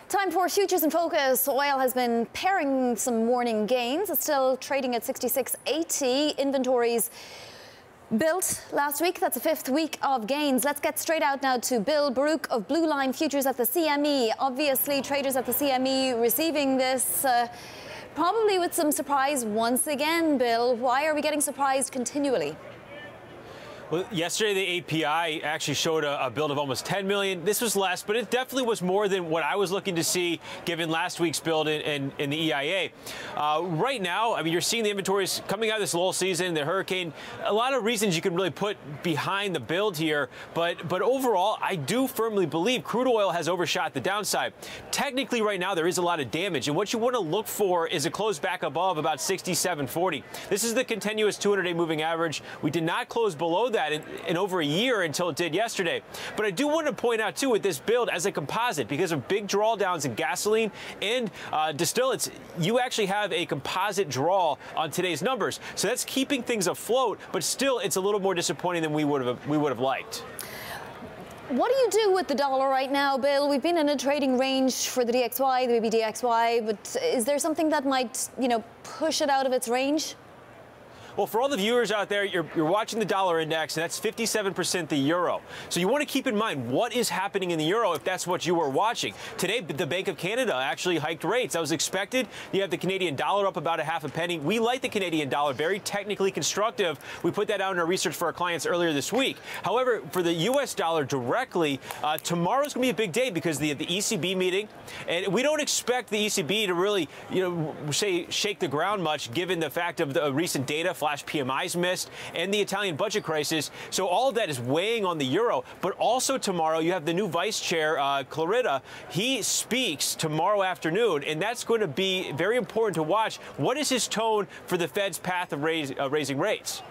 Time for Futures in Focus. Oil has been paring some morning gains. It's still trading at 66.80. Inventories built last week. That's the fifth week of gains. Let's get straight out now to Bill Baruch of Blue Line Futures at the CME. Obviously, traders at the CME receiving this probably with some surprise once again. Bill, why are we getting surprised continually? Well, yesterday the API actually showed a build of almost 10 million. This was less, but it definitely was more than what I was looking to see given last week's build in the EIA. Right now, I mean, you're seeing the inventories coming out of this lull season, the hurricane, a lot of reasons you can really put behind the build here. But overall, I do firmly believe crude oil has overshot the downside. Technically, right now, there is a lot of damage. And what you want to look for is a close back above about 67.40. This is the continuous 200-day moving average. We did not close below that in over a year until it did yesterday. But I do want to point out, too, with this build as a composite, because of big drawdowns in gasoline and distillates, you actually have a composite draw on today's numbers. So that's keeping things afloat, but still it's a little more disappointing than we would have liked. What do you do with the dollar right now, Bill? We've been in a trading range for the DXY, the BBDXY, but is there something that might, push it out of its range? Well, for all the viewers out there, you're watching the dollar index, and that's 57% the euro. So you want to keep in mind what is happening in the euro if that's what you were watching. Today, the Bank of Canada actually hiked rates. That was expected. You have the Canadian dollar up about a half a penny. We like the Canadian dollar, very technically constructive. We put that out in our research for our clients earlier this week. However, for the U.S. dollar directly, tomorrow's going to be a big day because the ECB meeting, and we don't expect the ECB to really, shake the ground much given the fact of the recent data. Flash PMIs missed, and the Italian budget crisis. So all of that is weighing on the euro. But also tomorrow, you have the new vice chair, Clarida. He speaks tomorrow afternoon, and that's going to be very important to watch. What is his tone for the Fed's path of raising rates?